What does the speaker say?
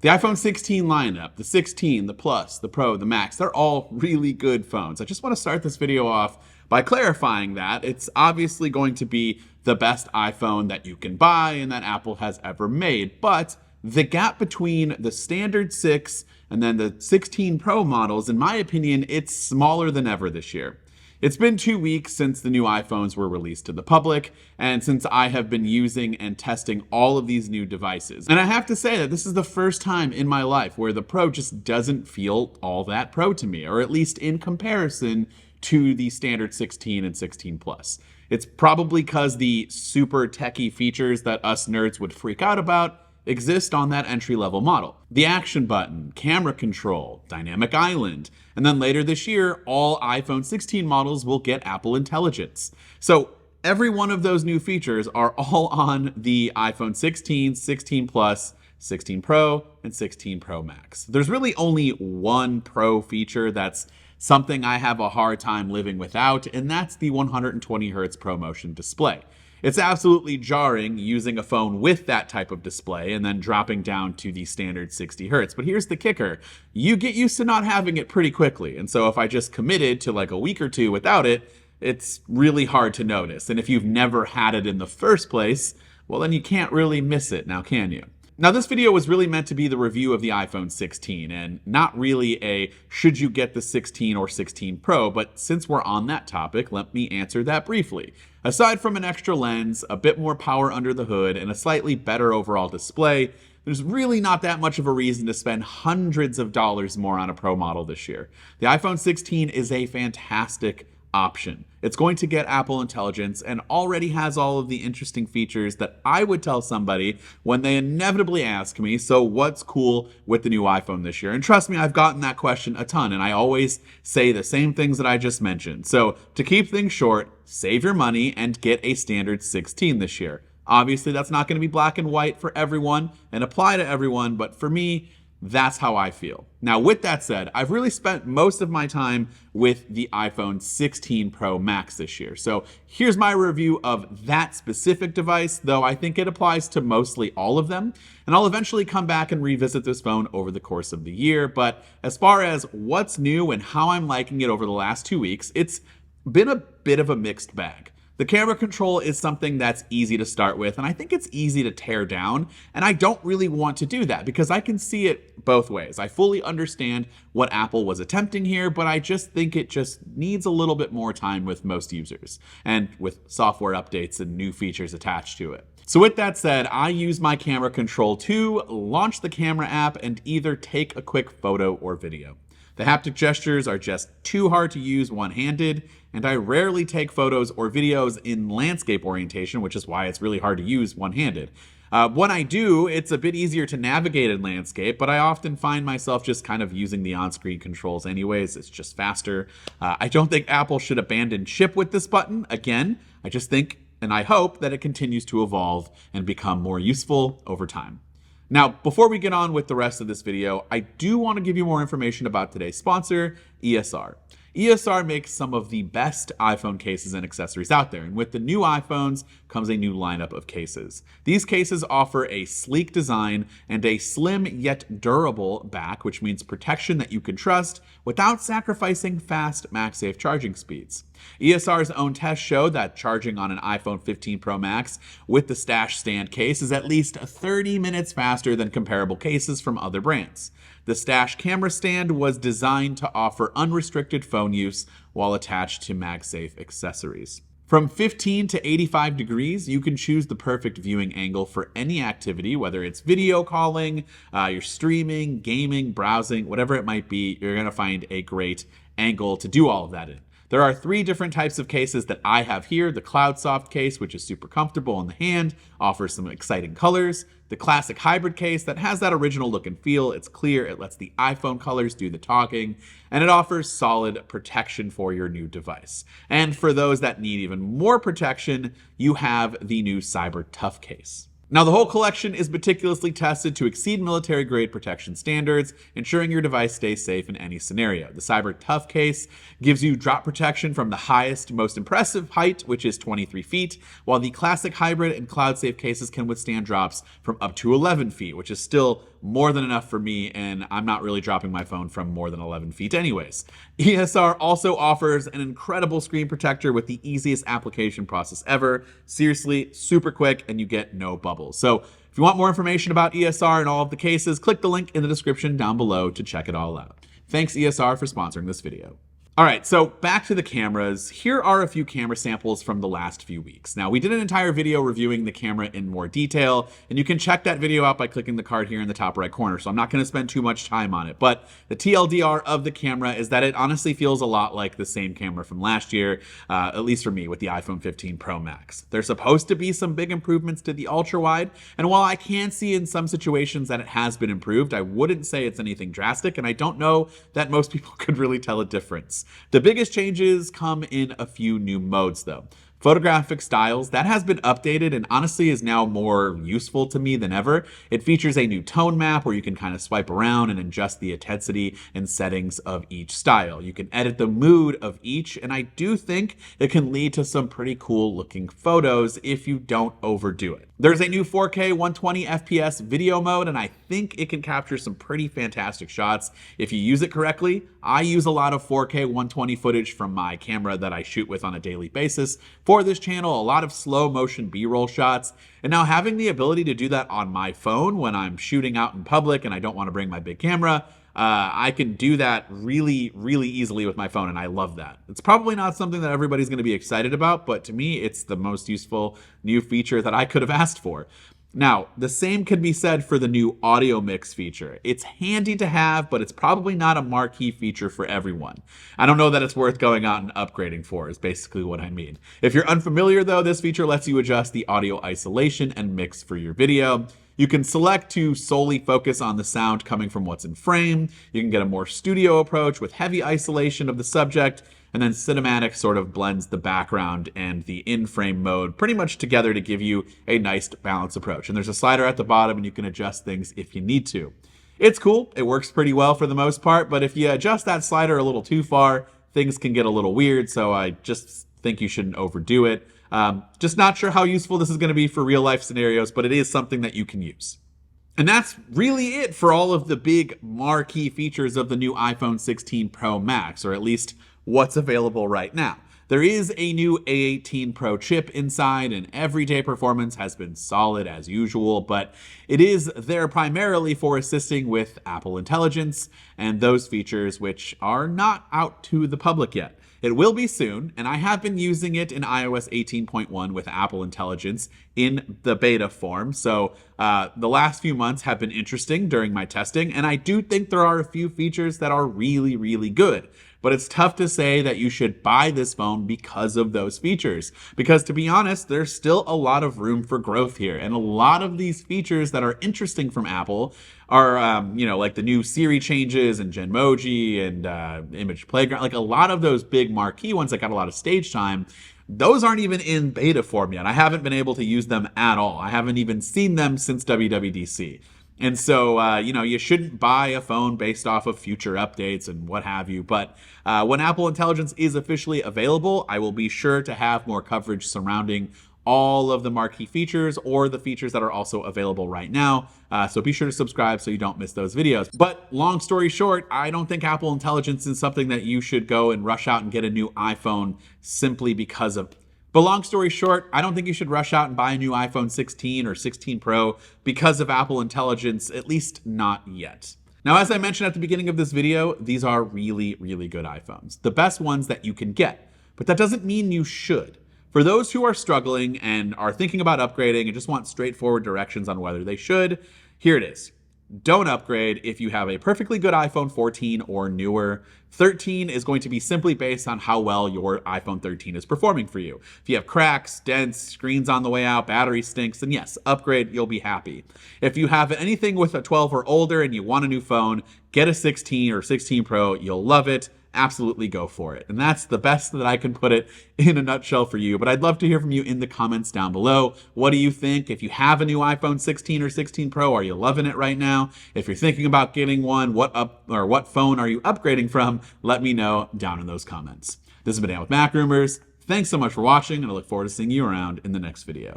The iPhone 16 lineup, the 16, the Plus, the Pro, the Max, they're all really good phones. I just want to start this video off by clarifying that it's obviously going to be the best iPhone that you can buy and that Apple has ever made, but the gap between the standard 6 and then the 16 Pro models, in my opinion, it's smaller than ever this year. It's been 2 weeks since the new iPhones were released to the public, and since I have been using and testing all of these new devices. And I have to say that this is the first time in my life where the Pro just doesn't feel all that Pro to me, or at least in comparison to the standard 16 and 16 Plus. It's probably because the super techie features that us nerds would freak out about exist on that entry-level model. The action button, camera control, dynamic island, and then later this year, all iPhone 16 models will get Apple Intelligence. So every one of those new features are all on the iPhone 16, 16 Plus, 16 Pro, and 16 Pro Max. There's really only one Pro feature that's something I have a hard time living without, and that's the 120 Hz ProMotion display. It's absolutely jarring using a phone with that type of display and then dropping down to the standard 60 Hz. But here's the kicker. You get used to not having it pretty quickly. And so if I just committed to like a week or two without it, it's really hard to notice. And if you've never had it in the first place, well, then you can't really miss it now, can you? Now, this video was really meant to be the review of the iPhone 16 and not really a should you get the 16 or 16 Pro, but since we're on that topic, let me answer that briefly. Aside from an extra lens, a bit more power under the hood, and a slightly better overall display, there's really not that much of a reason to spend hundreds of dollars more on a Pro model this year. The iPhone 16 is a fantastic option. It's going to get Apple Intelligence and already has all of the interesting features that I would tell somebody when they inevitably ask me, so what's cool with the new iPhone this year? And trust me, I've gotten that question a ton, and I always say the same things that I just mentioned. So to keep things short, save your money and get a standard 16 this year. Obviously, that's not going to be black and white for everyone and apply to everyone, but for me, that's how I feel. Now, with that said, I've really spent most of my time with the iPhone 16 Pro Max this year. So here's my review of that specific device, though I think it applies to mostly all of them. And I'll eventually come back and revisit this phone over the course of the year. But as far as what's new and how I'm liking it over the last 2 weeks, it's been a bit of a mixed bag. The camera control is something that's easy to start with, and I think it's easy to tear down, and I don't really want to do that because I can see it both ways. I fully understand what Apple was attempting here, but I just think it just needs a little bit more time with most users, and with software updates and new features attached to it. So with that said, I use my camera control to launch the camera app and either take a quick photo or video. The haptic gestures are just too hard to use one-handed, and I rarely take photos or videos in landscape orientation, which is why it's really hard to use one-handed. When I do, it's a bit easier to navigate in landscape, but I often find myself just kind of using the on-screen controls anyways. It's just faster. I don't think Apple should abandon chip with this button. Again, I just think and I hope that it continues to evolve and become more useful over time. Now, before we get on with the rest of this video, I do want to give you more information about today's sponsor, ESR. ESR makes some of the best iPhone cases and accessories out there, and with the new iPhones comes a new lineup of cases. These cases offer a sleek design and a slim yet durable back, which means protection that you can trust without sacrificing fast MagSafe charging speeds. ESR's own tests show that charging on an iPhone 15 Pro Max with the Stash Stand case is at least 30 minutes faster than comparable cases from other brands. The Stash camera stand was designed to offer unrestricted phone use while attached to MagSafe accessories. From 15 to 85 degrees, you can choose the perfect viewing angle for any activity, whether it's video calling, you're streaming, gaming, browsing, whatever it might be, you're going to find a great angle to do all of that in. There are 3 different types of cases that I have here. The CloudSoft case, which is super comfortable in the hand, offers some exciting colors. The classic hybrid case that has that original look and feel. It's clear, it lets the iPhone colors do the talking, and it offers solid protection for your new device. And for those that need even more protection, you have the new Cyber Tough case. Now, the whole collection is meticulously tested to exceed military-grade protection standards, ensuring your device stays safe in any scenario. The Cyber Tough case gives you drop protection from the highest, most impressive height, which is 23 feet, while the classic hybrid and cloud-safe cases can withstand drops from up to 11 feet, which is still more than enough for me, and I'm not really dropping my phone from more than 11 feet anyways. ESR also offers an incredible screen protector with the easiest application process ever. Seriously, super quick, and you get no bubbles. So if you want more information about ESR and all of the cases, click the link in the description down below to check it all out. Thanks ESR for sponsoring this video. All right, so back to the cameras. Here are a few camera samples from the last few weeks. Now, we did an entire video reviewing the camera in more detail, and you can check that video out by clicking the card here in the top right corner, so I'm not gonna spend too much time on it. But the TLDR of the camera is that it honestly feels a lot like the same camera from last year, at least for me, with the iPhone 15 Pro Max. There's supposed to be some big improvements to the ultra-wide, and while I can see in some situations that it has been improved, I wouldn't say it's anything drastic, and I don't know that most people could really tell a difference. The biggest changes come in a few new modes though. Photographic styles, that has been updated and honestly is now more useful to me than ever. It features a new tone map where you can kind of swipe around and adjust the intensity and settings of each style. You can edit the mood of each, and I do think it can lead to some pretty cool looking photos if you don't overdo it. There's a new 4K 120 FPS video mode, and I think it can capture some pretty fantastic shots if you use it correctly. I use a lot of 4K 120 footage from my camera that I shoot with on a daily basis for this channel, a lot of slow motion B-roll shots, and now having the ability to do that on my phone when I'm shooting out in public and I don't want to bring my big camera, I can do that really, really easily with my phone, and I love that. It's probably not something that everybody's going to be excited about, but to me, it's the most useful new feature that I could have asked for. Now, the same could be said for the new audio mix feature. It's handy to have, but it's probably not a marquee feature for everyone. I don't know that it's worth going out and upgrading for, is basically what I mean. If you're unfamiliar though, this feature lets you adjust the audio isolation and mix for your video. You can select to solely focus on the sound coming from what's in frame. You can get a more studio approach with heavy isolation of the subject, and then cinematic sort of blends the background and the in-frame mode pretty much together to give you a nice balanced approach. And there's a slider at the bottom and you can adjust things if you need to. It's cool, it works pretty well for the most part, but if you adjust that slider a little too far, things can get a little weird, so I just think you shouldn't overdo it. Just not sure how useful this is going to be for real life scenarios, but it is something that you can use. And that's really it for all of the big marquee features of the new iPhone 16 Pro Max, or at least what's available right now. There is a new A18 Pro chip inside, and everyday performance has been solid as usual, but it is there primarily for assisting with Apple Intelligence and those features which are not out to the public yet. It will be soon, and I have been using it in iOS 18.1 with Apple Intelligence in the beta form, so the last few months have been interesting during my testing, and I do think there are a few features that are really, really good. But it's tough to say that you should buy this phone because of those features. Because to be honest, there's still a lot of room for growth here. And a lot of these features that are interesting from Apple are, like the new Siri changes and Genmoji and Image Playground. Like a lot of those big marquee ones that got a lot of stage time, those aren't even in beta form yet. I haven't been able to use them at all. I haven't even seen them since WWDC. And so, you shouldn't buy a phone based off of future updates and what have you. But when Apple Intelligence is officially available, I will be sure to have more coverage surrounding all of the marquee features or the features that are also available right now. So be sure to subscribe so you don't miss those videos. But long story short, I don't think Apple Intelligence is something that you should go and rush out and get a new iPhone simply because of. But long story short, I don't think you should rush out and buy a new iPhone 16 or 16 Pro because of Apple Intelligence, at least not yet. Now, as I mentioned at the beginning of this video, these are really, really good iPhones. The best ones that you can get. But that doesn't mean you should. For those who are struggling and are thinking about upgrading and just want straightforward directions on whether they should, here it is. Don't upgrade if you have a perfectly good iPhone 14 or newer. 13 is going to be simply based on how well your iPhone 13 is performing for you. If you have cracks, dents, screens on the way out, battery stinks, then yes, upgrade, you'll be happy. If you have anything with a 12 or older and you want a new phone, get a 16 or 16 Pro, you'll love it. Absolutely go for it. And that's the best that I can put it in a nutshell for you. But I'd love to hear from you in the comments down below. What do you think? If you have a new iPhone 16 or 16 Pro, are you loving it right now? If you're thinking about getting one, what phone are you upgrading from? Let me know down in those comments. This has been Dan with Mac Rumors. Thanks so much for watching, and I look forward to seeing you around in the next video.